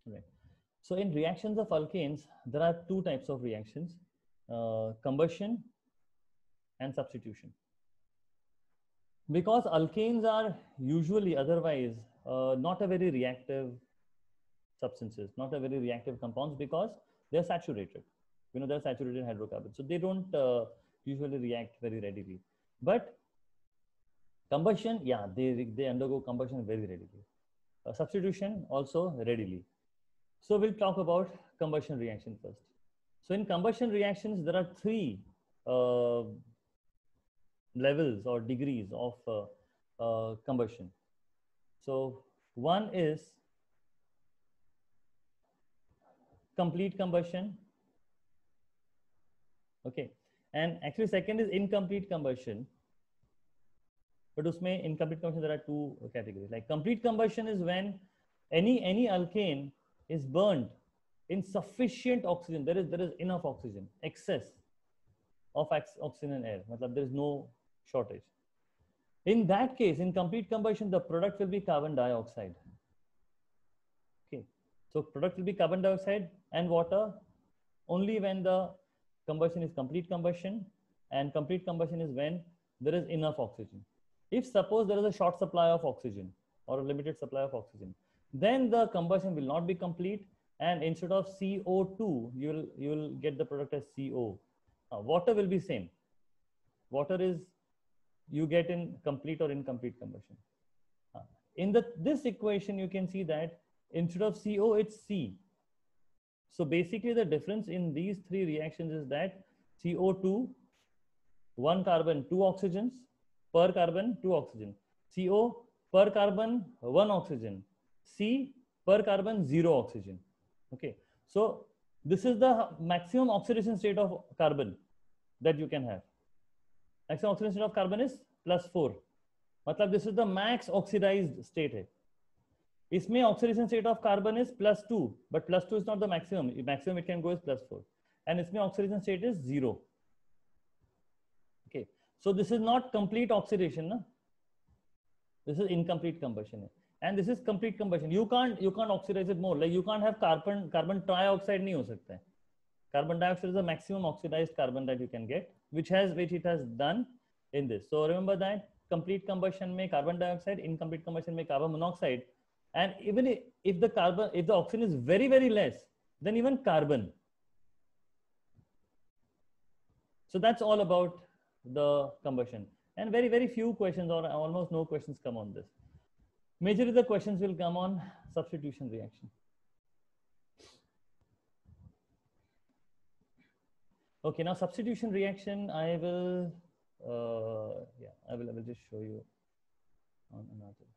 Right. So in reactions of alkanes, there are two types of reactions, combustion and substitution. Because alkanes are usually otherwise not a very reactive substances, not a very reactive compounds, because they're saturated. They're saturated hydrocarbons. So they don't usually react very readily. But combustion, yeah, they undergo combustion very readily. Substitution also readily. So we'll talk about combustion reaction first. So in combustion reactions, there are three uh, levels or degrees of combustion. So one is complete combustion. Okay. And actually second is incomplete combustion. But usme incomplete combustion, there are two categories. Like complete combustion is when any alkane is burned in sufficient oxygen. There is enough oxygen, excess of oxygen in air. Matlab, there is no shortage. In that case, in complete combustion, the product will be carbon dioxide. Okay, so product will be carbon dioxide and water only when the combustion is complete combustion, and complete combustion is when there is enough oxygen. If suppose there is a short supply of oxygen or a limited supply of oxygen, then the combustion will not be complete, and instead of CO2, you will get the product as CO. Water will be same. Water is you get in complete or incomplete combustion. In this equation, you can see that instead of CO, it's C. So basically the difference in these three reactions is that CO2, one carbon, two oxygens, per carbon, two oxygen. CO, per carbon, one oxygen. C, per carbon, zero oxygen. Okay. So this is the maximum oxidation state of carbon that you can have. Maximum oxidation state of carbon is +4. मतलब this is the max oxidized state है. इसमें oxidation state of carbon is +2, but +2 is not the maximum. Maximum it can go is +4, and इसमें oxidation state is 0. Okay, so this is not complete oxidation, na? This is incomplete combustion, and this is complete combustion. You can't oxidize it more. Like you can't have carbon trioxide नहीं हो सकता है. Carbon dioxide is the maximum oxidized carbon that you can get, which it has done in this. So remember that complete combustion में carbon dioxide, incomplete combustion में carbon monoxide, and even if the oxygen is very, very less, then even carbon. So that's all about the combustion, and very, very few questions or almost no questions come on this. Majorly the questions will come on substitution reaction. Okay, now substitution reaction, I will just show you on another.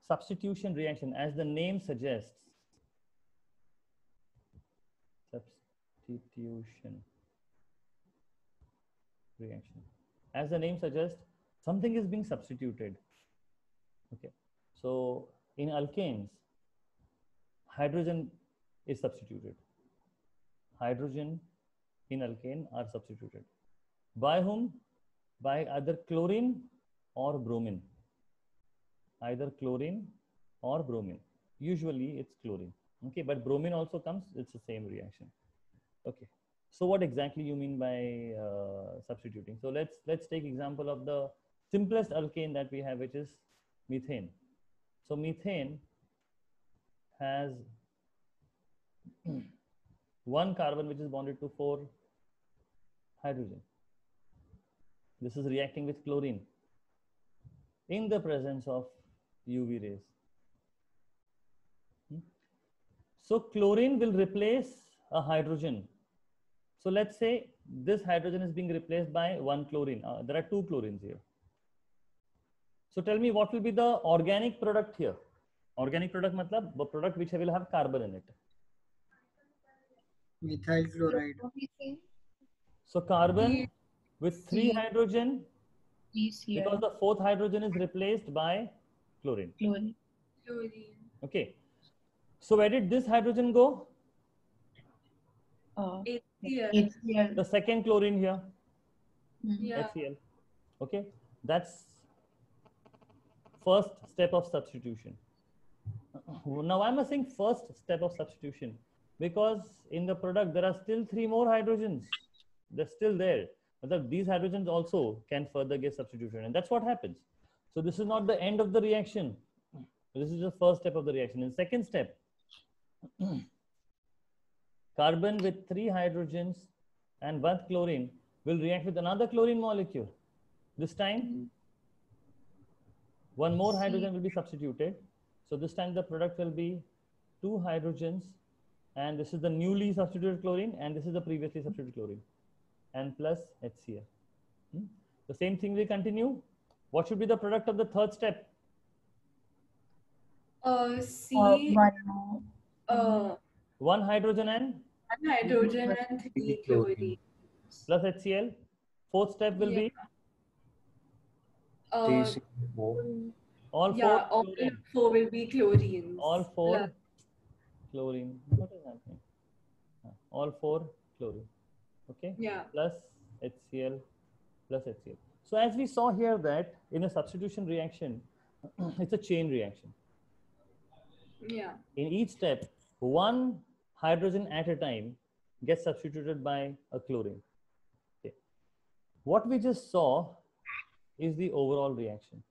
Substitution reaction, as the name suggests, substitution reaction. As the name suggests, something is being substituted. Okay, so in alkanes, hydrogen is substituted. Hydrogen in alkane are substituted. By whom? By either chlorine or bromine. Either chlorine or bromine. Usually it's chlorine. Okay, but bromine also comes, it's the same reaction. Okay, so what exactly you mean by substituting? So let's take example of the simplest alkane that we have, which is methane. So methane has one carbon which is bonded to 4 hydrogen. This is reacting with chlorine in the presence of UV rays. So chlorine will replace a hydrogen. So let's say this hydrogen is being replaced by one chlorine. There are 2 chlorines here. So tell me, what will be the organic product here? Organic product matlab the product which will have carbon in it. Methyl chloride. So carbon with 3 hydrogen, because the 4th hydrogen is replaced by chlorine. Okay. So where did this hydrogen go? HCl. HCl. The second chlorine here, Yeah. HCl. Okay, that's first step of substitution. Now I'm saying first step of substitution because in the product there are still 3 more hydrogens. They're still there. But these hydrogens also can further get substituted, and that's what happens. So this is not the end of the reaction. This is the first step of the reaction. In second step, carbon with 3 hydrogens and 1 chlorine will react with another chlorine molecule. This time, 1 more hydrogen will be substituted. So this time the product will be 2 hydrogens, and this is the newly substituted chlorine, and this is the previously substituted chlorine, and plus HCl. The same thing will continue. What should be the product of the third step? C. One 1 hydrogen and 1 hydrogen and 3 chlorine. plus HCl. Fourth step will be Uh, all yeah, 4 all chlorine. 4 will be chlorines. All 4 Plus, chlorine. What is happening? All 4 chlorine. Okay. yeah. Plus HCl plus HCl. So as we saw here that in a substitution reaction, it's a chain reaction. Yeah. In each step, 1 hydrogen at a time gets substituted by a chlorine. Okay. What we just saw is the overall reaction.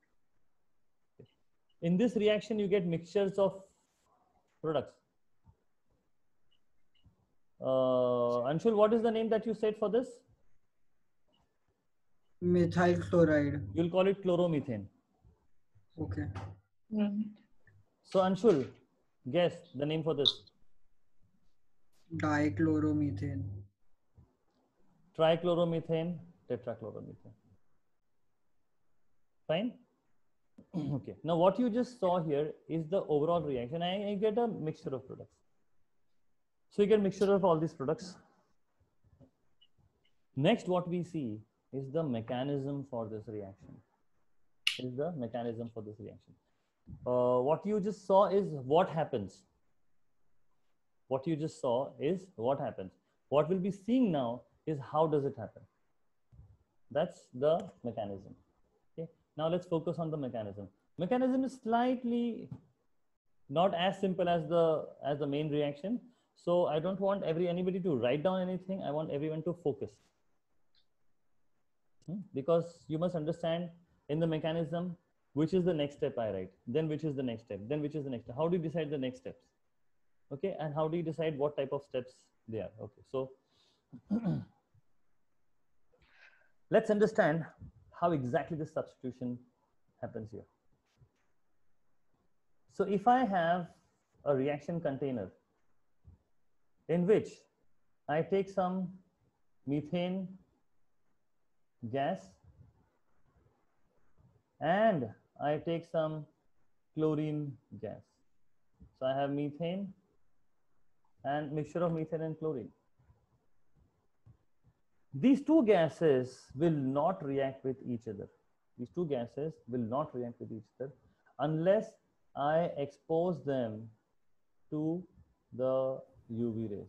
Okay. In this reaction, you get mixtures of products. Anshul, what is the name that you said for this? Methyl chloride. You'll call it chloromethane. Okay. So Anshul, guess the name for this. Dichloromethane. Trichloromethane, tetrachloromethane. Fine. Okay. Now what you just saw here is the overall reaction. I get a mixture of products. So you get mixture of all these products. Next, what we see is the mechanism for this reaction. What you just saw is what happens. What you just saw is what happens. What we'll be seeing now is how does it happen. That's the mechanism. Okay. Now let's focus on the mechanism. Mechanism is slightly not as simple as the main reaction. So I don't want anybody to write down anything. I want everyone to focus. Because you must understand in the mechanism, which is the next step I write, then which is the next step, then which is the next step. How do you decide the next steps? Okay, and how do you decide what type of steps they are? Okay, so let's understand how exactly this substitution happens here. So if I have a reaction container in which I take some methane gas and I take some chlorine gas. So I have methane and mixture of methane and chlorine. These two gases will not react with each other. These two gases will not react with each other unless I expose them to the UV rays.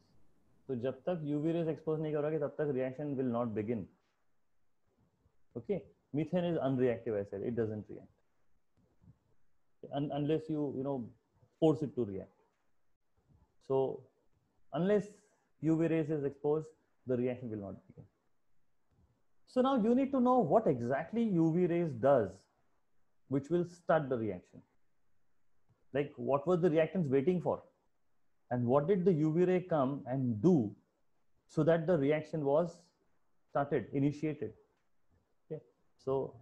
So जब तक UV rays expose नहीं करोगे तब तक reaction will not begin. Okay, methane is unreactive. I said it doesn't react unless you force it to react. So unless UV rays is exposed, the reaction will not begin. So now you need to know what exactly UV rays does, which will start the reaction. Like what was the reactants waiting for, and what did the UV ray come and do so that the reaction was started, initiated. Okay, so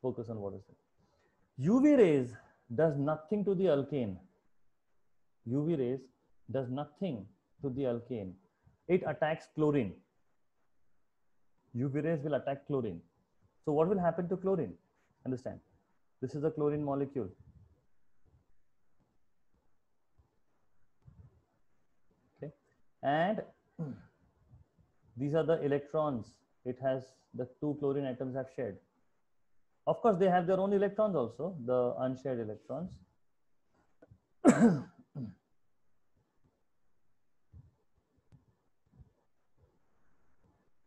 focus on what is it. UV rays does nothing to the alkane. UV rays does nothing to the alkane. It attacks chlorine. UV rays will attack chlorine. So what will happen to chlorine? Understand, this is a chlorine molecule. Okay, and these are the electrons it has, the 2 chlorine atoms have shared. Of course, they have their own electrons also, the unshared electrons.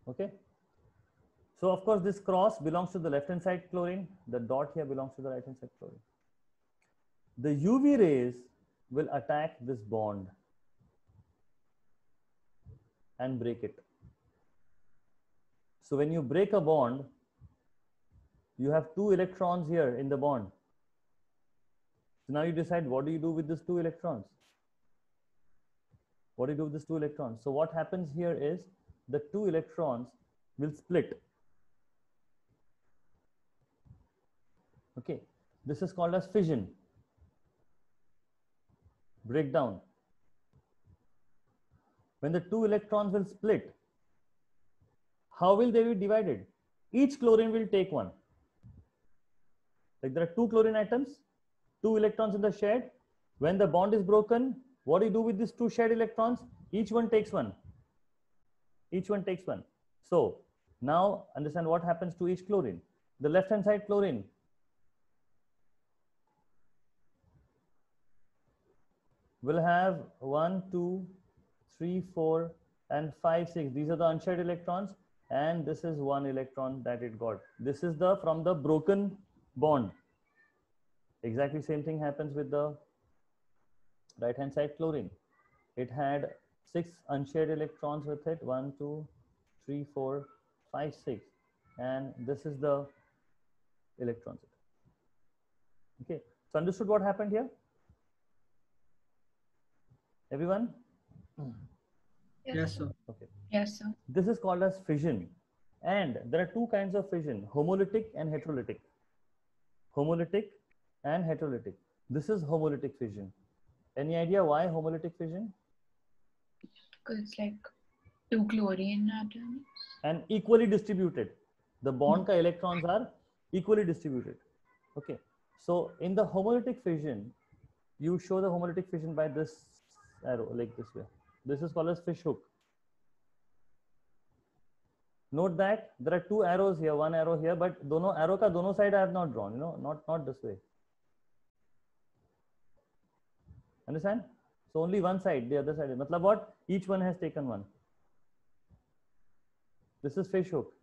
Okay. So of course this cross belongs to the left hand side chlorine. The dot here belongs to the right hand side chlorine. The UV rays will attack this bond and break it. So when you break a bond, you have 2 electrons here in the bond. So now you decide, what do you do with these 2 electrons? What do you do with these 2 electrons? So what happens here is the 2 electrons will split. Okay, this is called as fission, breakdown. When the 2 electrons will split, how will they be divided? Each chlorine will take one. Like there are 2 chlorine atoms, 2 electrons in the shared. When the bond is broken, what do you do with these 2 shared electrons? Each one takes one. Each one takes one. So now understand what happens to each chlorine. The left hand side chlorine will have 1, 2, 3, 4, and 5, 6. These are the unshared electrons, and this is 1 electron that it got. This is the from the broken bond. Exactly same thing happens with the right hand side chlorine. It had 6 unshared electrons with it. 1, 2, 3, 4, 5, 6, and this is the electrons. Okay, so understood what happened here? Everyone? Yes, sir. Okay. Yes, sir. This is called as fission. And there are 2 kinds of fission, homolytic and heterolytic. Homolytic and heterolytic. This is homolytic fission. Any idea why homolytic fission? Because like 2 chlorine atoms. And equally distributed. The bond ka electrons are equally distributed. Okay. So in the homolytic fission, you show the homolytic fission by this arrow, like this way. This is called as fish hook. Note that there are 2 arrows here, 1 arrow here, but dono arrow ka dono side I have not drawn, not this way. Understand? So only one side, the other side. Matlab what? Each one has taken one. This is fish hook.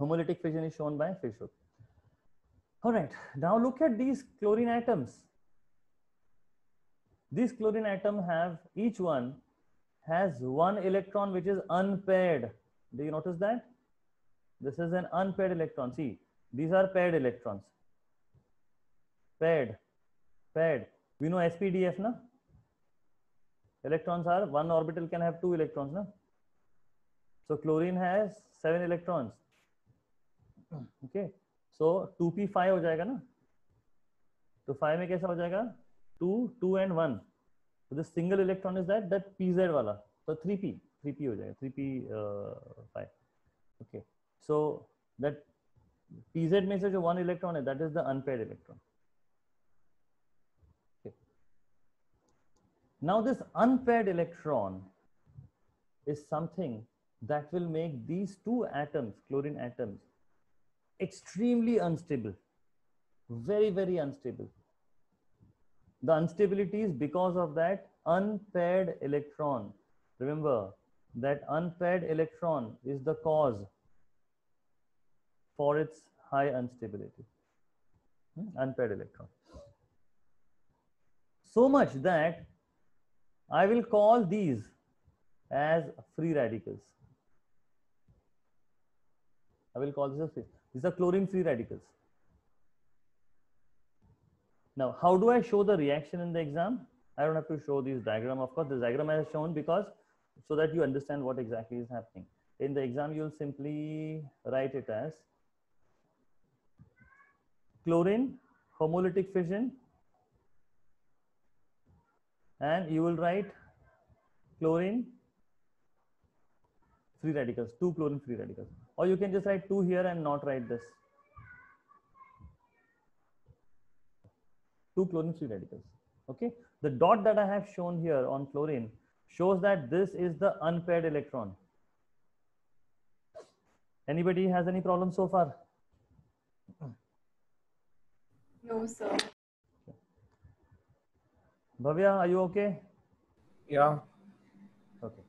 Homolytic fission is shown by fish hook. All right. Now look at these chlorine atoms. These chlorine atoms have, each one has 1 electron which is unpaired. Do you notice that? This is an unpaired electron. See, these are paired electrons. Paired. We know SPDF, na? Electrons are, 1 orbital can have 2 electrons, na? So chlorine has 7 electrons. Okay. So 2p5 हो जाएगा ना? तो 5 में कैसा हो जाएगा? 2, 2 and 1. So the single electron is that pz वाला. So 3p हो जाएगा. 3p5. Okay. So that pz में से जो 1 electron है, that is the unpaired electron. Okay. Now this unpaired electron is something that will make these 2 atoms, chlorine atoms, extremely unstable. Very, very unstable. The instability is because of that unpaired electron. Remember that unpaired electron is the cause for its high instability. Unpaired electron. So much that I will call these as free radicals. I will call this as free. These are chlorine free radicals. Now, how do I show the reaction in the exam? I don't have to show this diagram. Of course, the diagram I have shown because so that you understand what exactly is happening. In the exam, you'll simply write it as chlorine homolytic fission, and you will write chlorine free radicals, 2 chlorine free radicals. Or you can just write 2 here and not write this. 2 chlorine free radicals. Okay. The dot that I have shown here on chlorine shows that this is the unpaired electron. Anybody has any problem so far? No, sir. Bhavya, are you okay? Yeah. Okay.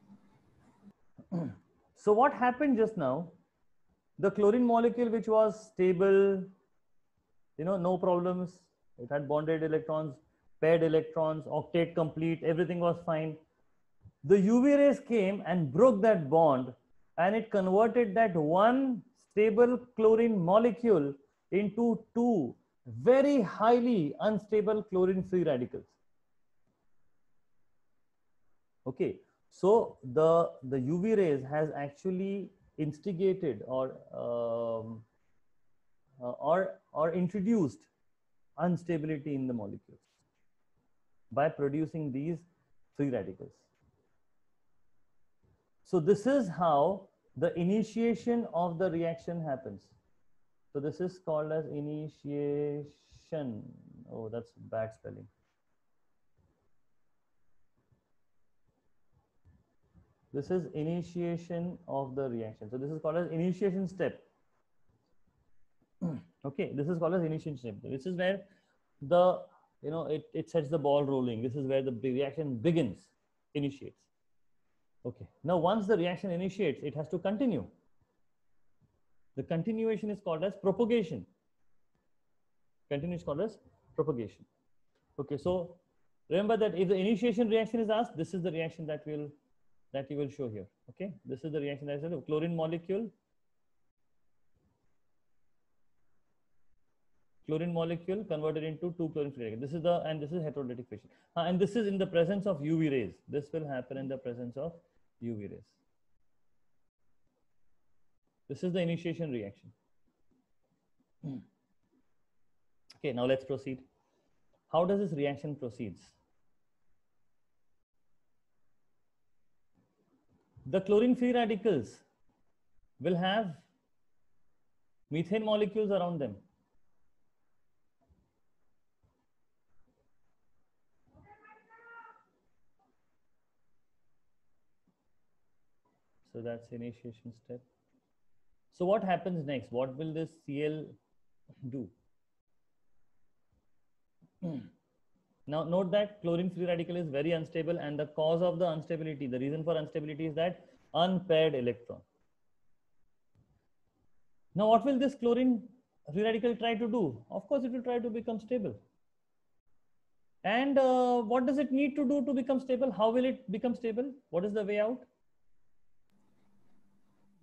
So what happened just now? The chlorine molecule, which was stable, no problems. It had bonded electrons, paired electrons, octet complete, everything was fine. The UV rays came and broke that bond, and it converted that one stable chlorine molecule into two very highly unstable chlorine free radicals. Okay, so the UV rays has actually instigated or introduced instability in the molecules by producing these free radicals. So this is how the initiation of the reaction happens. So this is called as initiation. Oh, that's bad spelling. This is initiation of the reaction. So this is called as initiation step. Okay, this is called as initiation step. This is where the, it sets the ball rolling. This is where the reaction begins, initiates. Okay, now once the reaction initiates, it has to continue. The continuation is called as propagation. Continuation is called as propagation. Okay, so remember that if the initiation reaction is asked, this is the reaction that you will show here. Okay, this is the reaction that is a chlorine molecule. Chlorine molecule converted into two chlorine free radicals. This is heterolytic fission. And this is in the presence of UV rays. This will happen in the presence of UV rays. This is the initiation reaction. Okay, now let's proceed. How does this reaction proceeds? The chlorine free radicals will have methane molecules around them. So that's initiation step. So what happens next? What will this Cl do? Now note that chlorine free radical is very unstable, and the cause of the instability, the reason for instability is that unpaired electron. Now what will this chlorine free radical try to do? Of course it will try to become stable. And what does it need to do to become stable? How will it become stable? What is the way out?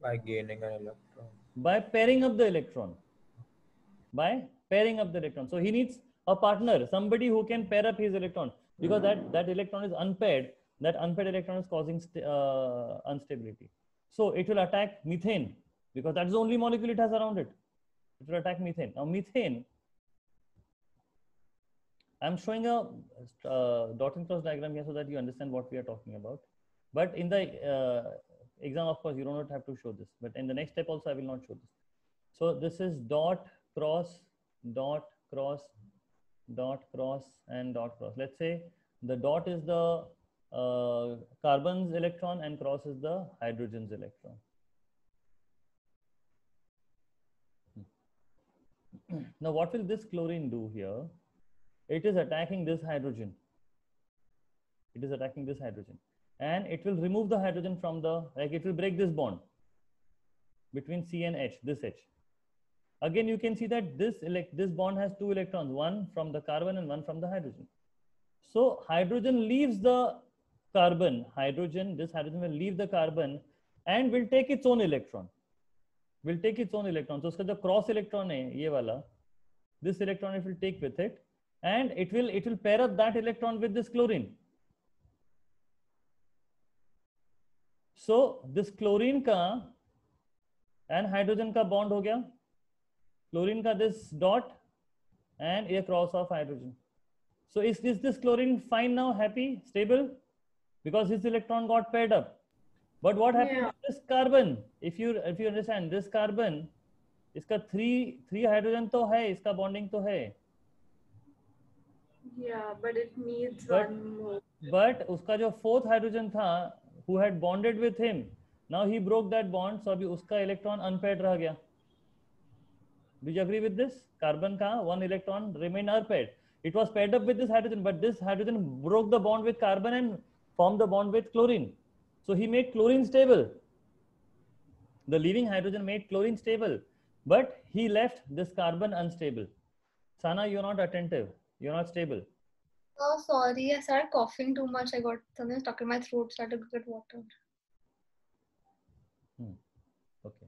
By gaining an electron. By pairing up the electron. By pairing up the electron. So he needs a partner, somebody who can pair up his electron, because that electron is unpaired. That unpaired electron is causing instability. So it will attack methane, because that's the only molecule it has around it. It will attack methane. Now methane, I'm showing a dot and cross diagram here so that you understand what we are talking about. But in the exam, of course, you don't have to show this. But in the next step also, I will not show this. So this is dot, cross, dot, cross, dot, cross, and dot, cross. Let's say the dot is the carbon's electron and cross is the hydrogen's electron. Now, what will this chlorine do here? It is attacking this hydrogen. It is attacking this hydrogen. And it will remove the hydrogen from the, it will break this bond between C and H, this H. Again, you can see that this bond has two electrons, one from the carbon and one from the hydrogen. So hydrogen leaves the carbon, this hydrogen will leave the carbon and will take its own electron. Will take its own electron. So uska jo cross electron hai, ye wala, this electron it will take with it, and it will pair up that electron with this chlorine. So this chlorine ka and hydrogen ka bond ho gaya. Chlorine ka this dot and a cross of hydrogen. So is this chlorine fine now, happy, stable? Because his electron got paired up. But what happened with this carbon? If you understand, this carbon, iska three hydrogen to hai, iska bonding to hai. Yeah, but it needs one more. But uska jo fourth hydrogen tha, who had bonded with him, now he broke that bond, so abhi uska electron unpaired rah gaya. Do you agree with this? Carbon ka one electron remained unpaired. It was paired up with this hydrogen, but this hydrogen broke the bond with carbon and formed the bond with chlorine. So he made chlorine stable. The leaving hydrogen made chlorine stable, but he left this carbon unstable. Sana, you're not attentive. You're not stable. Oh, sorry. I started coughing too much. I got something stuck in my throat, so I had to get water. Okay.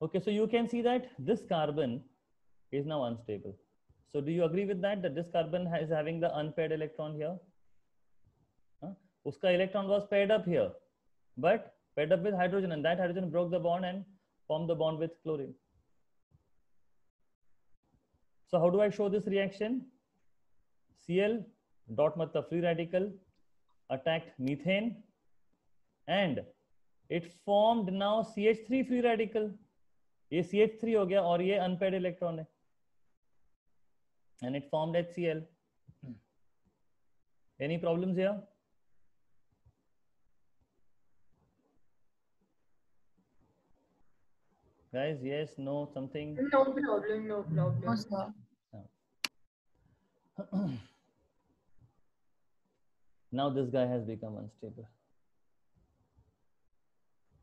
Okay, so you can see that this carbon is now unstable. So do you agree with that, that this carbon is having the unpaired electron here? Uska electron was paired up here, but paired up with hydrogen, and that hydrogen broke the bond and formed the bond with chlorine. So how do I show this reaction? Cl dot matlab free radical attacked methane, and it formed now CH3 free radical. ये CH3 हो गया और ये unpaired electron है, and it formed HCl. Any problems here? Guys, yes, no, something? No problem, no problem. No, sir. Now this guy has become unstable.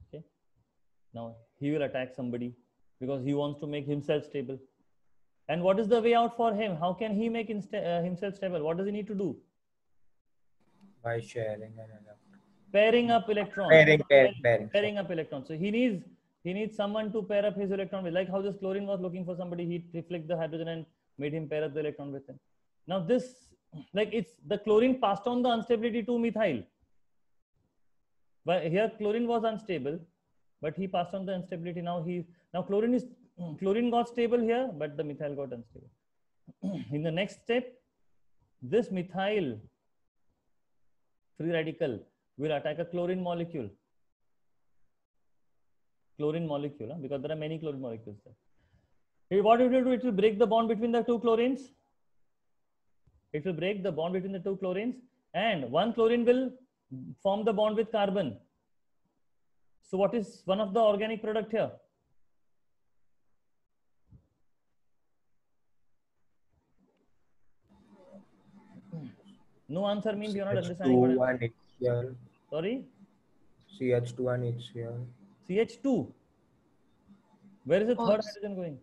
Okay. Now he will attack somebody because he wants to make himself stable. And what is the way out for him? How can he make himself stable? What does he need to do? By sharing an electron. Pairing up electrons. Pairing up electrons. So he needs someone to pair up his electron with. Like how this chlorine was looking for somebody, he flicked the hydrogen and made him pair up the electron with him. Now this, like it's the chlorine passed on the instability to methyl. But here chlorine was unstable, but he passed on the instability. Now chlorine got stable here, but the methyl got unstable. In the next step, this methyl free radical will attack a chlorine molecule. Because there are many chlorine molecules there. What it will do? It will break the bond between the two chlorines. It will break the bond between the two chlorines, and one chlorine will form the bond with carbon. So what is one of the organic product here? No answer means you're not understanding what I'm saying. Sorry? CH2 and HCl. CH2. Where is the third hydrogen going?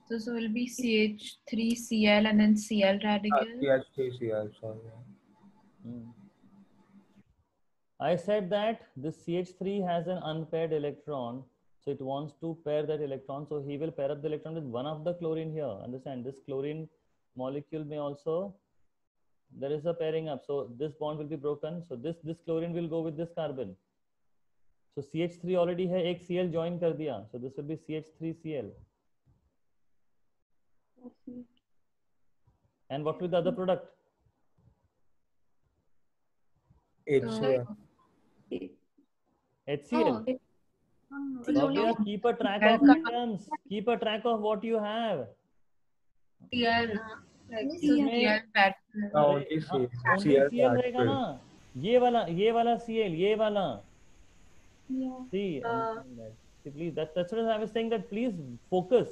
So it will be CH3Cl and then Cl radical. CH3Cl, sorry. I said that this CH3 has an unpaired electron, so it wants to pair that electron. So he will pair up the electron with one of the chlorine here. Understand? This chlorine molecule may also, there is a pairing up. So this bond will be broken. So this chlorine will go with this carbon. So CH3 already hai ek Cl join kar diya. So this will be CH3Cl. And what will the other product? HCl. HCl. Oh, Keep a track of items. Keep a track of what you have. Cl. इसमें Only CL रहेगा ना, ये वाला CL, ये वाला. See, please, that's what I was saying, that please focus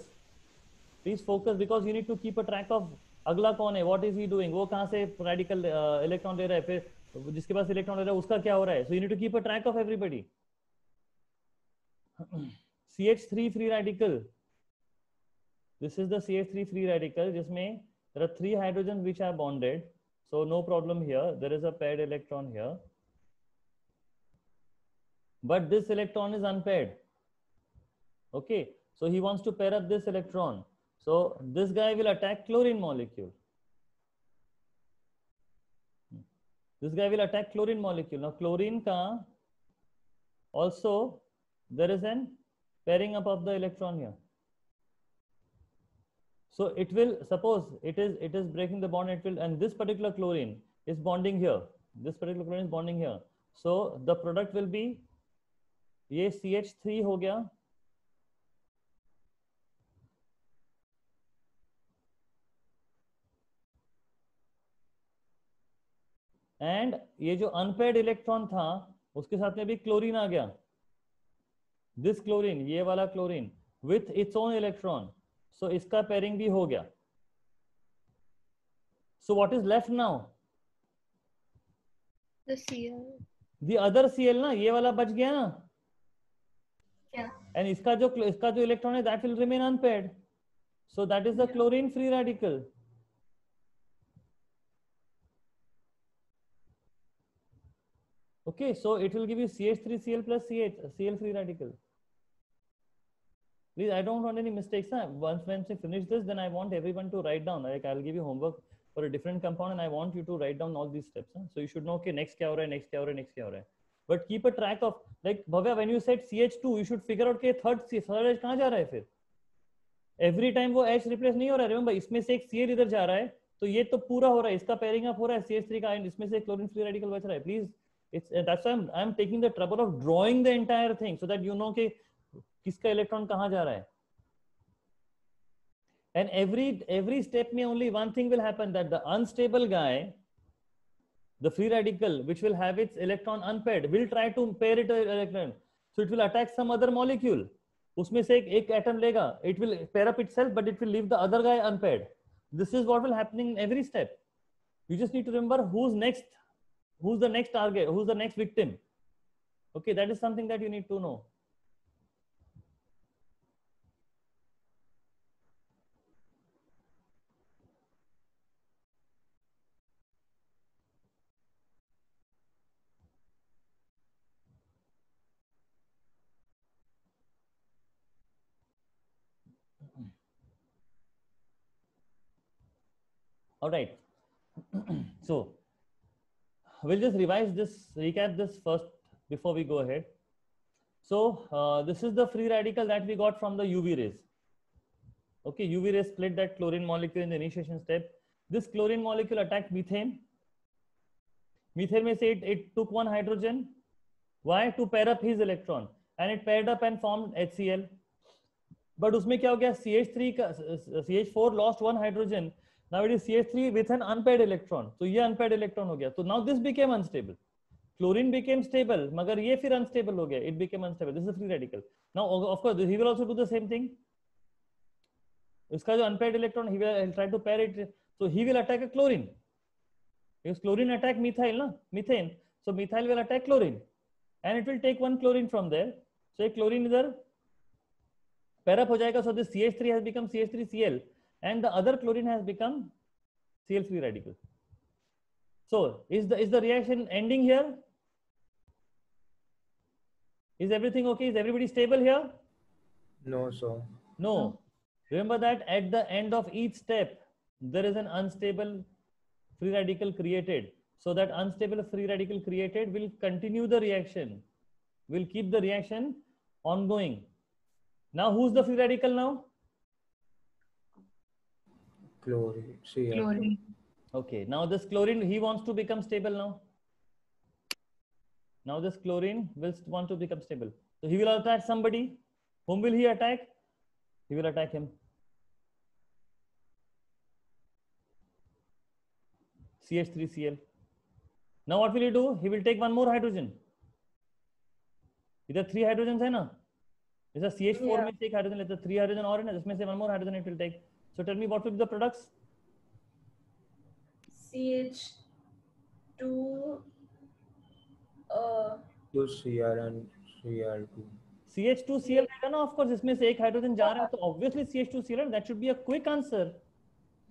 because you need to keep a track of अगला कौन है, what is he doing, वो कहाँ से radical electron ले रहा है, फिर जिसके पास electron ले रहा है उसका क्या हो रहा है. So you need to keep a track of everybody. CH3 free radical. This is the CH3 free radical जिसमें there are 3 hydrogens which are bonded. So no problem here. There is a paired electron here. But this electron is unpaired. Okay. So he wants to pair up this electron. So this guy will attack chlorine molecule. This guy will attack chlorine molecule. Now chlorine ka also there is an pairing up of the electron here. So it will, suppose it is breaking the bond, it will, and this particular chlorine is bonding here. This particular chlorine is bonding here. So the product will be ये CH3 हो गया, and ये जो unpaired electron था उसके साथ में भी chlorine आ गया. This chlorine, ये वाला chlorine with its own electron. So इसका pairing भी हो गया. So what is left now? The Cl. The other Cl ना, ये वाला बच गया ना, Yeah. and इसका जो electron है, that will remain unpaired. So that is the chlorine free radical. Okay, so it will give you CH3Cl plus Cl free radical. Please, I don't want any mistakes. Huh? Once we finish this, then I want everyone to write down. Like I'll give you homework for a different compound, and I want you to write down all these steps. Huh? So you should know, okay, next kya ho raha hai, next kya ho raha hai, next kya ho raha hai. But keep a track of, like Bhavya, when you said CH2, you should figure out कि third H कहाँ जा रहा है फिर. Every time वो H replace नहीं हो रहा है. Remember, इसमें से एक Cl इधर जा रहा है, तो ये तो पूरा हो रहा है. इसका pairing up हो रहा है CH3 का, and इसमें से एक chlorine free radical बच रहा है. Please, that's why I'm taking the trouble of drawing the entire thing so that you know कि किसका electron कहाँ जा रहा है. And every step में only one thing will happen, that the unstable guy, the free radical, which will have its electron unpaired, will try to pair it to electron. So it will attack some other molecule. उसमें से एक atom लेगा. It will pair up itself, but it will leave the other guy unpaired. This is what will happen in every step. You just need to remember who's next, who's the next target, who's the next victim. Okay, that is something that you need to know. All right. So we'll just recap this first before we go ahead. So this is the free radical that we got from the UV rays. Okay, UV rays split that chlorine molecule in the initiation step. This chlorine molecule attacked methane. Methane में से it took one hydrogen. Why? To pair up his electron, and it paired up and formed HCl. But उसमें क्या हो गया? CH4 lost one hydrogen. Now it is CH3 with an unpaired electron. So ये unpaired electron हो गया. So now this became unstable. Chlorine became stable, मगर ये फिर unstable हो गया. It became unstable. This is a free radical. Now of course he will also do the same thing. इसका जो unpaired electron, he will try to pair it. So he will attack a chlorine. Because chlorine attack methyl, na? Methane. So methyl will attack chlorine, and it will take one chlorine from there. So एक chlorine इधर pair up हो जाएगा. So this CH3 has become CH3Cl. And the other chlorine has become Cl free radical. So is the reaction ending here? Is everything okay? Is everybody stable here? No, sir. No. Remember that at the end of each step, there is an unstable free radical created. So that unstable free radical created will continue the reaction, will keep the reaction ongoing. Now who's the free radical now? Chlorine. Cl. Chlorine. Okay, now this chlorine, he wants to become stable now. Now this chlorine will want to become stable. So he will attack somebody. Whom will he attack? He will attack him. CH3Cl. Now what will he do? He will take one more hydrogen. इधर 3 hydrogens है ना? जैसा CH4 में से एक hydrogen लेता है, 3 hydrogen और है ना, जिसमें से one more hydrogen it will take. So tell me what will be the products? CH2 To Cr and Cl2. CH2Cl रहेगा ना, of course इसमें से एक hydrogen जा रहा है, तो obviously CH2Cl, that should be a quick answer.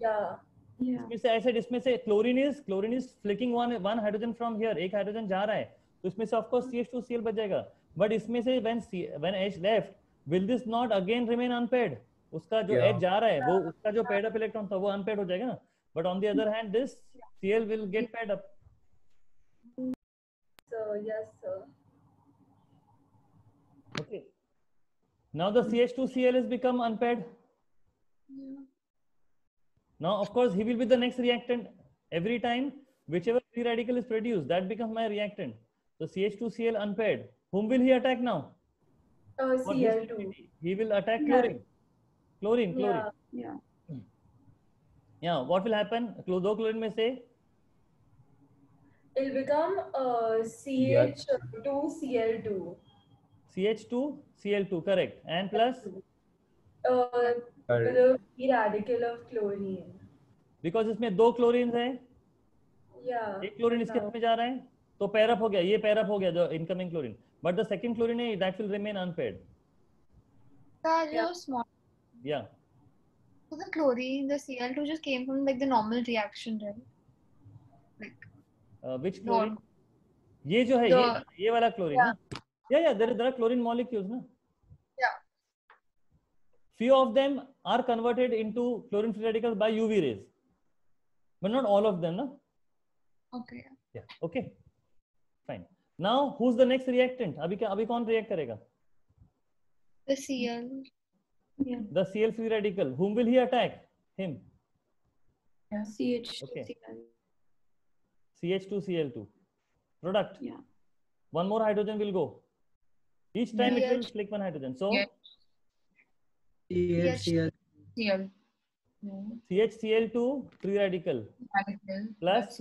yeah. इसमें से ऐसे, इसमें से chlorine is flicking one hydrogen from here, एक hydrogen जा रहा है, तो इसमें से of course CH2Cl बचेगा. But इसमें से when H left, will this not again remain unpaired? उसका जो H जा रहा है, वो उसका जो paired up electron था, वो unpaired हो जाएगा ना. But on the other hand, this Cl will get paired up. So yes, sir. Okay. Now the CH2Cl has become unpaired. Now, of course, he will be the next reactant. Every time, whichever free radical is produced, that becomes my reactant. So CH2Cl unpaired. Whom will he attack now? Cl2. He will attack chlorine. Chlorine. Yeah. Yeah. What will happen? दो chlorine में से It'll become CH2Cl2. CH2Cl2, correct. And plus, The free radical of chlorine. because इसमें दो chlorines हैं, Yeah. एक chlorine इसके में जा रहा है, तो pair up हो गया, ये pair up हो गया जो incoming chlorine. But the second chlorine that will remain unpaired. Just small. Yeah. So the chlorine, the Cl2 just came from like the normal reaction, right? Like Which no. chlorine? ये जो है ये वाला chlorine ना? Yeah, there are chlorine molecules ना? Yeah. Few of them are converted into chlorine free radicals by UV rays, but not all of them, no? Okay. Yeah. Okay. Fine. Now, who's the next reactant? अभी कौन react करेगा? The Cl. Yeah. The Cl free radical. Whom will he attack? Him. Yeah. CH2. Okay. CH2Cl2. Product. Yeah. One more hydrogen will go. Each time it will CH. flick one hydrogen. So Yeah. CL. Cl. No. CHCl2 free radical Radical plus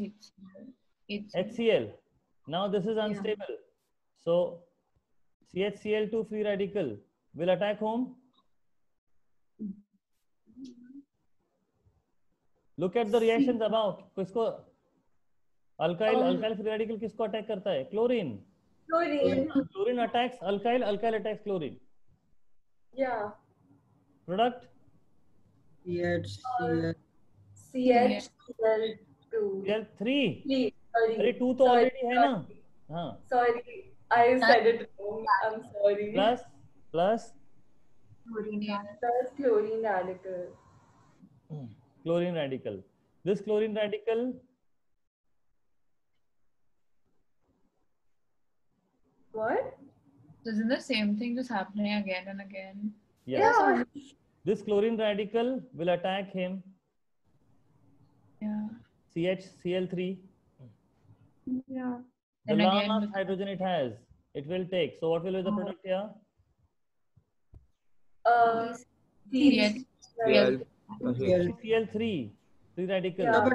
HCl. Now this is unstable. So CHCl2 free radical will attack whom? Look at the reactions above. किसको alkyl free radical किसको attack करता है? Chlorine. Chlorine attacks alkyl attacks chlorine. Yeah. Product CHCl. CHCl2. Cl3. Sorry. अरे 2 तो already है ना? हाँ. Sorry, I said it wrong. I'm sorry. Plus Chlorine radical. chlorine radical. This chlorine radical What? Isn't the same thing just happening again and again? Yeah. This chlorine radical will attack him. Yeah. CHCl3. Yeah. The Then again, last hydrogen it has, it will take. So what will be the product here? CH. CCl3 free radical. Yeah.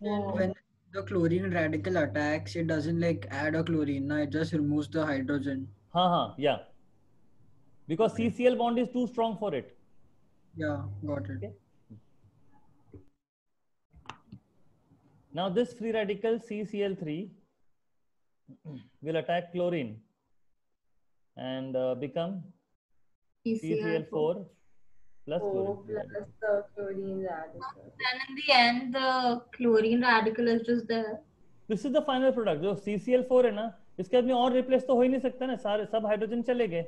No, but when the chlorine radical attacks, it doesn't like add a chlorine. No, it just removes the hydrogen. Yeah. Because CCl bond is too strong for it. Yeah, got it. Okay. Now this free radical CCl3 will attack chlorine and become CCl4 plus chlorine. Plus the chlorine radical. And in the end, the chlorine radical is just there. This is the final product. जो CCl4 है ना, इसके बाद में और replace तो हो ही नहीं सकता ना, सारे सब हाइड्रोजन चले गए.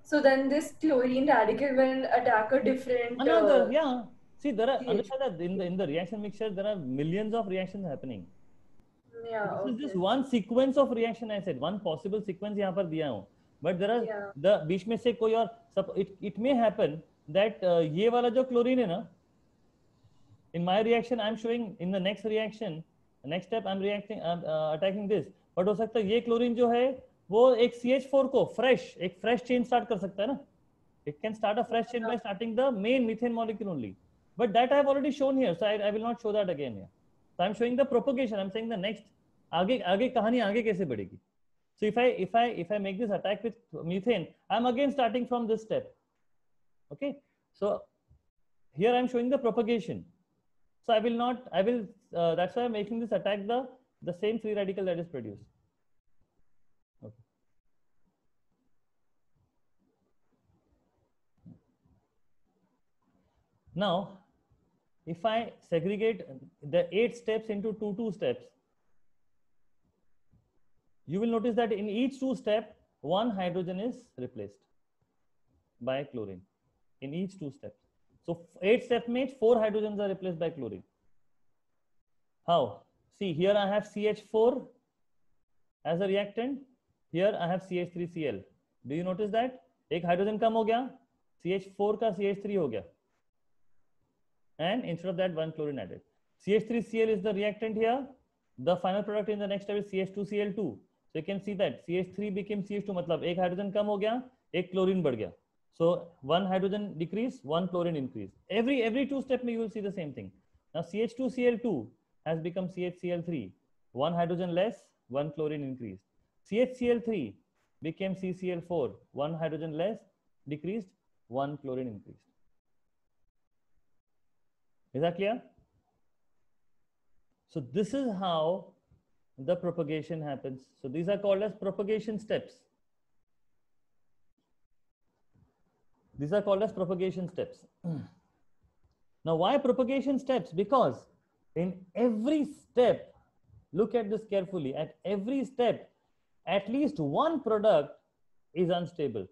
So then this chlorine radical will attack a different. Another, yeah. See, there are understand that in the reaction mixture there are millions of reactions happening. Yeah. This is just one sequence of reaction. I said one possible sequence यहाँ पर दिया हूँ. But there are the बीच में से कोई और it may happen that ये वाला जो chlorine है ना, in my reaction I'm showing in the next reaction, the next step I'm attacking this. But हो सकता है ये chlorine जो है वो एक CH4 को एक fresh chain start कर सकता है ना. It can start a fresh chain by starting the main methane molecule only. But that I have already shown here, so I will not show that again here. So I'm showing the propagation. I'm saying the next आगे कहानी आगे कैसे बढ़ेगी. So if I make this attack with methane, I'm again starting from this step. Okay. So here I'm showing the propagation. So I will that's why I'm making this attack the same free radical that is produced. Okay. Now, if I segregate the 8 steps into two steps, you will notice that in each 2 step, 1 hydrogen is replaced by chlorine in each 2 steps. So 8 steps means 4 hydrogens are replaced by chlorine. How? See, here I have CH4 as a reactant. Here I have CH3Cl. Do you notice that? एक hydrogen कम हो गया, CH4 का CH3 हो गया. And instead of that, 1 chlorine added. CH3Cl is the reactant here. The final product in the next step is CH2Cl2. So you can see that CH3 became CH2, मतलब एक hydrogen कम हो गया, एक chlorine बढ़ गया. So 1 hydrogen decrease, 1 chlorine increase. Every 2 step you will see the same thing. Now CH2Cl2 has become CHCl3. 1 hydrogen less, 1 chlorine increased. CHCl3 became CCl4. 1 hydrogen less, decreased, 1 chlorine increased. Is that clear? So this is how the propagation happens. So these are called as propagation steps. These are called as propagation steps. Now, why propagation steps? Because in every step, look at this carefully, at every step, at least one product is unstable,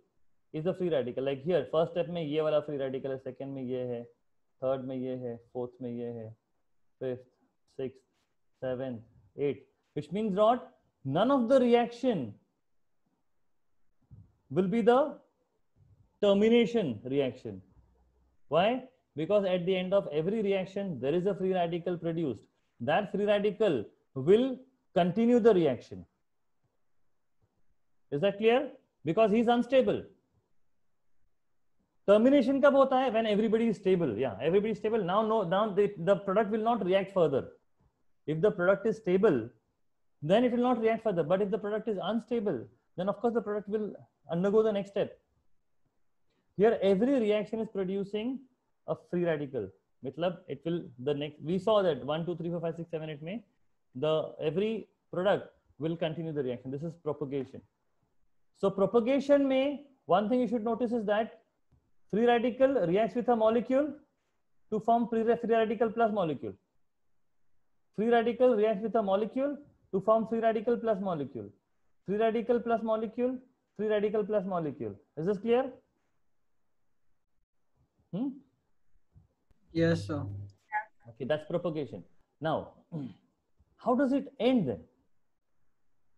is a free radical. Like here, first step में ये वाला free radical है, second में ये है, third में ये है, fourth में ये है, fifth, sixth, seventh, eighth. Which means what? None of the reaction will be the termination reaction. Why? Because at the end of every reaction, there is a free radical produced. That free radical will continue the reaction. Is that clear? Because he is unstable. Termination कब होता है? When everybody is stable. Yeah, everybody is stable. Now the product will not react further. If the product is stable, then it will not react further. But if the product is unstable, then of course the product will undergo the next step. Here, every reaction is producing a free radical. Matlab, it will the next. We saw that 1, 2, 3, 4, 5, 6, 7, 8 में every product will continue the reaction. This is propagation. So propagation में one thing you should notice is that free radical reacts with a molecule to form free radical plus molecule. Free radical reacts with a molecule to form free radical plus molecule. Free radical plus molecule. Free radical plus molecule. Is this clear? Yes, sir. Okay, that's propagation. Now, how does it end then?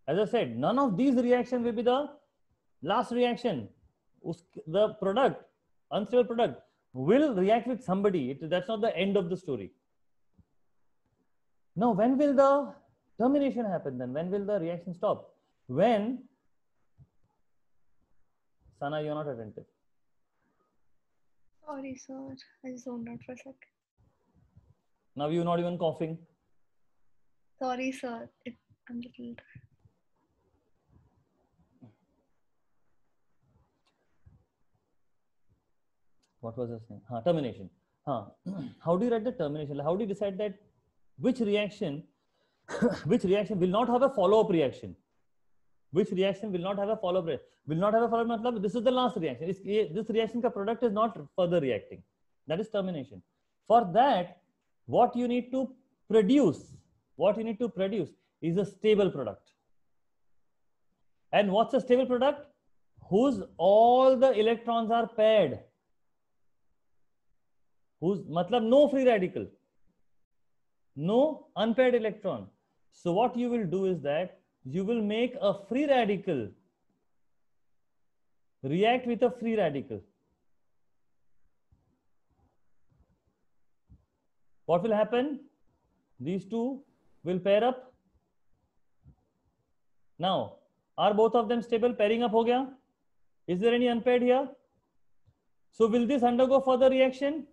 As I said, none of these reactions will be the last reaction. The product, unstable product, will react with somebody. That's not the end of the story. Now, when will the termination happen then? When will the reaction stop? When, Sana, you're not attentive. Sorry, sir. I just zoned out for a sec. Now you're not even coughing. Sorry, sir. I'm little. What was I saying? Termination. How do you write the termination? How do you decide that which reaction will not have a follow-up reaction? Which reaction will not have a follow-up reaction? Will not have a follow-up means this is the last reaction. This reaction ka product is not further reacting. That is termination. For that, what you need to produce is a stable product. And what's a stable product? Whose all the electrons are paired. Whose matlab no free radical, no unpaired electron. So what you will do is that you will make a free radical react with a free radical. What will happen? These two will pair up. Now, are both of them stable? Pairing up ho gaya? Is there any unpaired here? So will this undergo further reaction?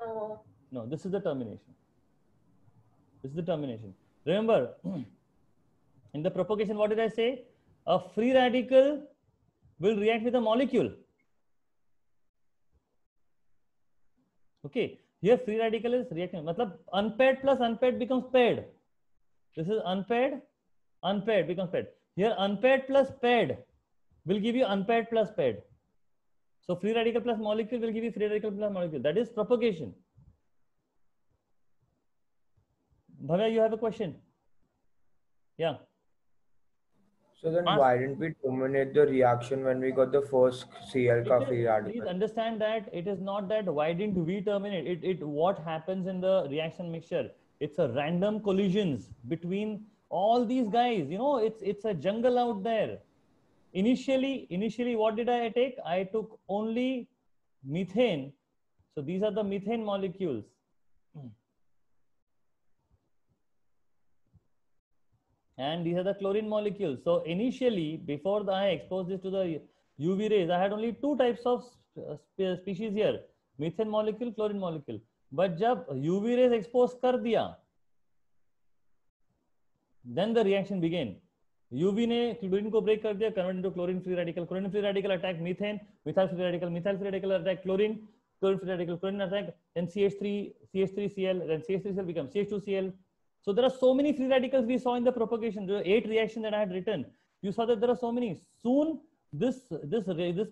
No. No, this is the termination. This is the termination. Remember, in the propagation, what did I say? A free radical will react with a molecule. Okay, here free radical is reacting. Matlab unpaired plus unpaired becomes paired. This is unpaired, unpaired becomes paired. Here unpaired plus paired will give you unpaired plus paired. So free radical plus molecule will give you free radical plus molecule. That is propagation. Bhavya, you have a question? Yeah. So then why didn't we terminate the reaction when we got the first Cl ka free radical? Please understand that it is not that why didn't we terminate it. What happens in the reaction mixture? It's a random collisions between all these guys. You know, it's a jungle out there. Initially, what did I take? I took only methane. So these are the methane molecules. And these are the chlorine molecules. So initially, before I exposed this to the UV rays, I had only two types of species here: methane molecule, chlorine molecule. But जब UV rays expose कर दिया, then the reaction began. UV ने chlorine को break कर दिया, convert into chlorine free radical. Chlorine free radical attack methane, methyl free radical attack chlorine, chlorine free radical, chlorine attack, then CH3Cl, then CH3Cl becomes CH2Cl. So there are so many free radicals we saw in the propagation. There were 8 reactions that I had written. You saw that there are so many. Soon this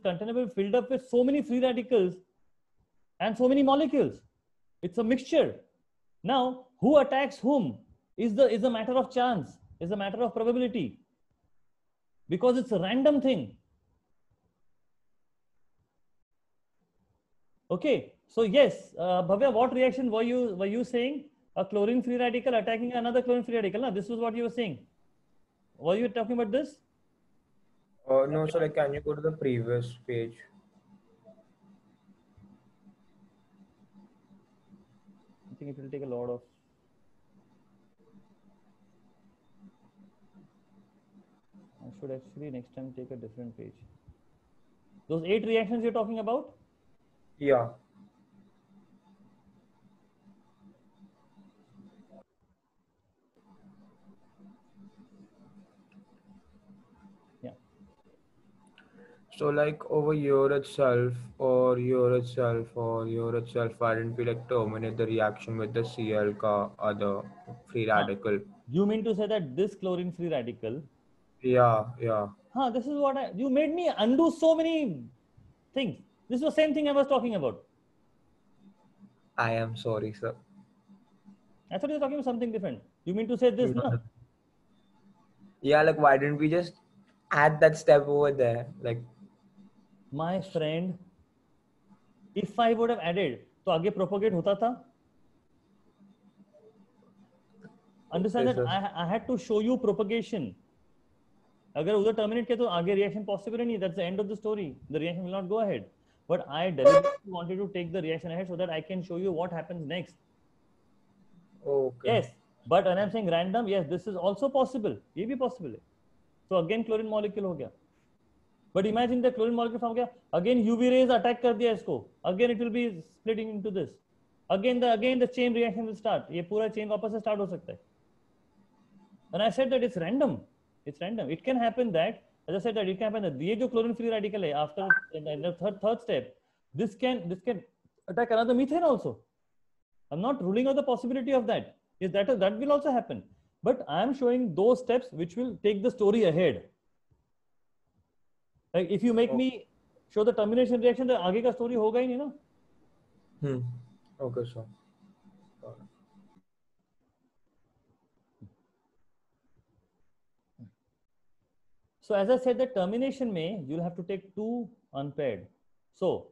container will be filled up with so many free radicals and so many molecules. It's a mixture. Now, who attacks whom is a matter of chance, is a matter of probability, because it's a random thing. Okay, so yes, Bhavya, what reaction were you saying? A chlorine free radical attacking another chlorine free radical? No, this was what you were saying. Were you talking about this? No, so like, can you go to the previous page? I think it will take a lot of. I should actually next time take a different page. Those 8 reactions you're talking about? Yeah. Yeah. So like over here itself, or here itself, or here itself, why didn't we like terminate the reaction with the Cl ka other free radical? You mean to say that this chlorine free radical? Yeah, yeah. This is what you made me undo so many things. This was the same thing I was talking about. I am sorry, sir. I thought you were talking about something different. You mean to say this, no? Yeah, like why didn't we just add that step over there? Like, my friend, if I would have added, तो आगे propagate होता था. Understand that I had to show you propagation. अगर उधर terminate किया तो आगे reaction possible नहीं. That's the end of the story. The reaction will not go ahead. But I deliberately wanted to take the reaction ahead so that I can show you what happens next. okay. Yes, but when I'm saying random, yes, this is also possible. ये भी possible है. So again chlorine molecule हो गया. But imagine the chlorine molecule form गया. Again UV rays attack कर दिया इसको. Again it will be splitting into this. Again the chain reaction will start. ये पूरा chain वापस से start हो सकता है. And I said that it's random. It's random. It can happen that, as I said, that it can happen that ये जो chlorine free radical है, after in the third step, this can attack another methane also. I'm not ruling out the possibility of that. Yes, that will also happen. But I am showing those steps which will take the story ahead. Like if you make me show the termination reaction, the आगे का story होगा ही नहीं ना. Okay, sir. So as I said, the termination में you'll have to take 2 unpaired. So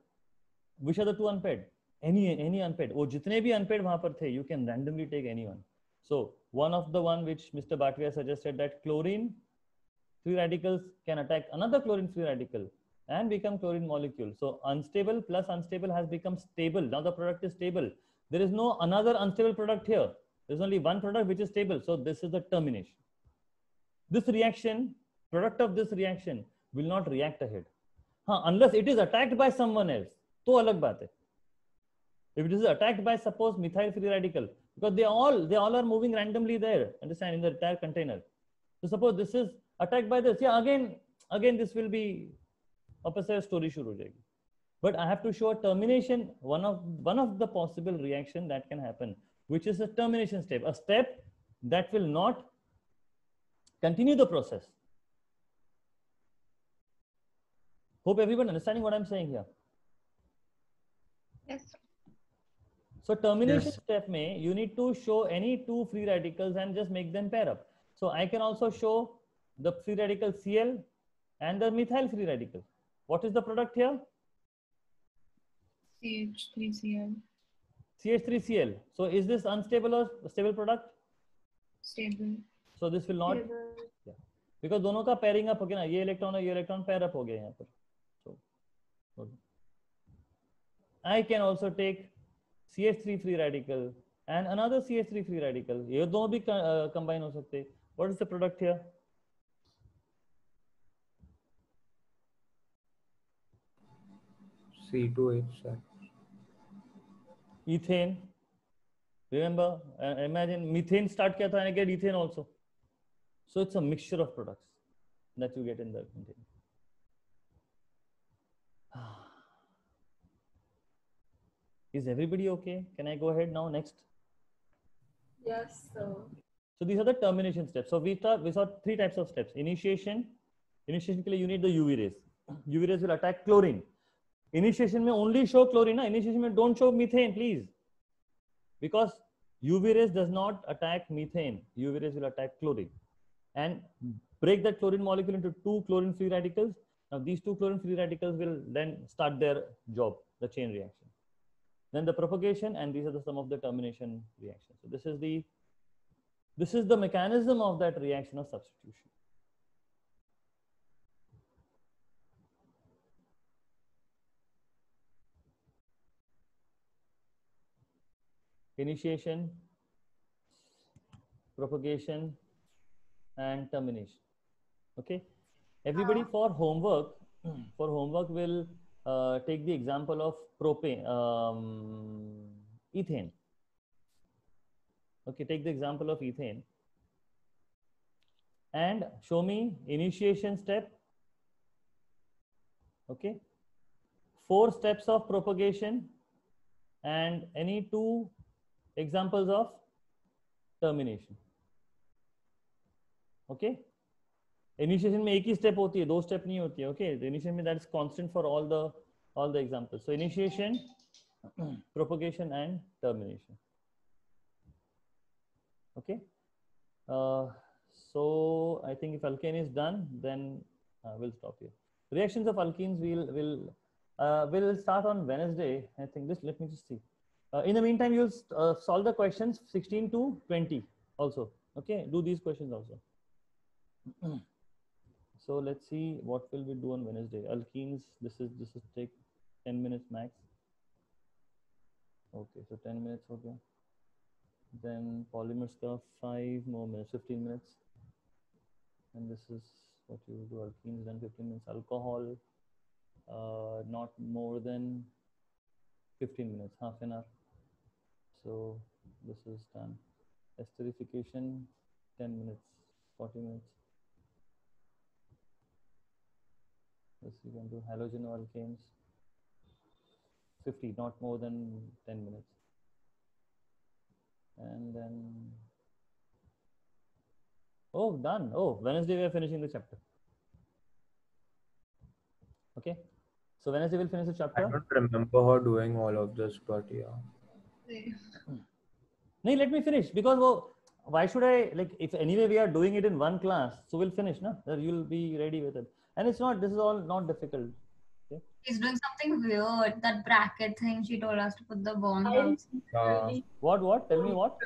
which are the 2 unpaired? Any unpaired. वो जितने भी unpaired वहाँ पर थे, you can randomly take anyone. So one of the one which Mr. Bhatia suggested, that chlorine free radicals can attack another chlorine free radical and become chlorine molecule. So unstable plus unstable has become stable. Now the product is stable. There is no another unstable product here. There's only one product which is stable. So this is the termination. This reaction, product of this reaction will not react ahead. Unless it is attacked by someone else. तो अलग बात है. If it is attacked by, suppose, methyl free radical, because they all are moving randomly there, understand, in the entire container. So suppose this is attacked by this, yeah, again this will be opposite story शुरू हो जाएगी. But I have to show a termination, one of the possible reaction that can happen, which is a termination step, a step that will not continue the process. Hope everyone understanding what I'm saying here. Yes. So termination step में you need to show any 2 free radicals and just make them pair up. So I can also show the free radical Cl and the methyl free radical. What is the product here? CH3Cl. CH3Cl. So is this unstable or stable product? Stable. So this will not. Yeah. Because दोनों का pairing up हो गया ना, ये electron और ये electron pair up हो गया यहाँ पर. So okay. I can also take CH3 free radical and another CH3 free radical. ये दोनों भी combine हो सकते. What is the product here? C2H7. Ethane. Remember, imagine methane start किया था and I get ethane also. So it's a mixture of products that you get in the container. Is everybody okay? Can I go ahead now? Next. Yes, sir. So these are the termination steps. So we saw 3 types of steps. Initiation. Initiation के लिए you need the UV rays. UV rays will attack chlorine. Initiation may only show chlorine. Initiation may don't show methane, please. Because UV rays does not attack methane. UV rays will attack chlorine and break that chlorine molecule into 2 chlorine free radicals. Now these 2 chlorine free radicals will then start their job, the chain reaction. Then the propagation, and these are some of the termination reactions. So this is the mechanism of that reaction of substitution. Initiation, propagation, and termination. Okay, everybody for homework will take the example of propane, ethane. Okay, take the example of ethane and show me initiation step. Okay, 4 steps of propagation and any 2 examples of termination. Okay, initiation में एक ही step होती है, 2 step नहीं होती है. Okay, the initiation में that's constant for all the examples. So initiation, propagation, and termination. Okay, so I think if alkane is done, then we'll stop here. Reactions of alkenes will start on Wednesday. I think this. Let me just see. In the meantime, you'll solve the questions 16 to 20 also. Okay, do these questions also. So let's see what will we do on Wednesday. Alkenes. This is take 10 minutes max. Okay, so 10 minutes. Okay. Then polymers stuff 5 more minutes, 15 minutes. And this is what you do. Alkenes then 15 minutes. Alcohol, not more than 15 minutes, half an hour. So this is done. Esterification 10 minutes, 40 minutes. This you can do. Halogenoalkanes 50, not more than 10 minutes. And then, oh, done. Oh, Wednesday we are finishing the chapter. Okay, so Wednesday we'll finish the chapter. I don't remember her doing all of this, but yeah. No, let me finish, because why should I, like, if anyway we are doing it in one class, so we'll finish, no? You'll be ready with it. And it's not, this is all not difficult. Okay? She's doing something weird. That bracket thing, she told us to put the bond out. What? Tell me what?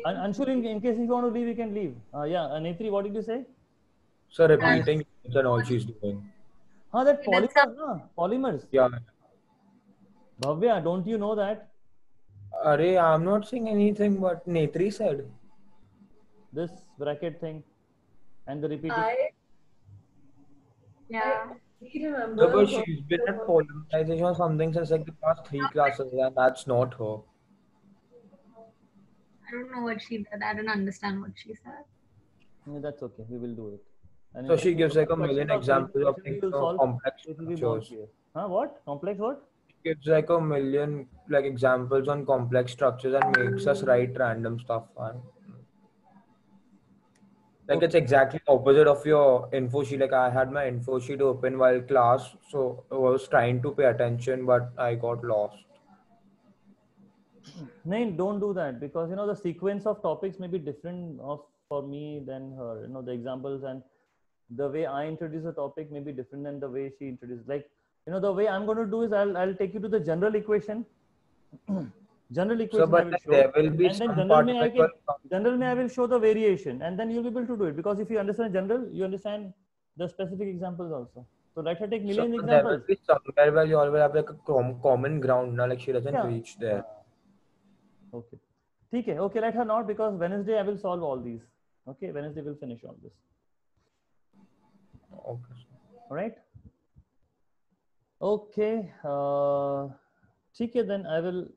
Anshul, in case if you want to leave, you can leave. Yeah, Netri, what did you say? So repeating and all she's doing. That polymer, polymers. Yeah. Bhavya, don't you know that? Arey, I'm not saying anything, but Netri said. This bracket thing and the repeating. I remember. No, but she's been at polymerization or something since like the past 3 classes, and that's not her. I don't know what she did. I didn't understand what she said. No, that's okay. We will do it. And So she gives like a million examples of things, complex structures. What? Complex what? She gives like a million like examples on complex structures and makes us write random stuff. Like it's exactly opposite of your info sheet. Like I had my info sheet open while class, so I was trying to pay attention, but I got lost. No, don't do that, because the sequence of topics may be different for me than her. The examples and the way I introduce a topic may be different than the way she introduces. Like the way I'm going to do is I'll take you to the general equation. General equation. So, but there will be some part general I will show the variation, and then you'll be able to do it, because if you understand general, you understand the specific examples also. So let her take million examples. There will be somewhere where you all will have like a common ground. Now, like she doesn't reach there. Okay. Okay, let her not, because Wednesday I will solve all these. Okay, Wednesday we'll finish all this. Okay. All right. Okay. Okay, then I will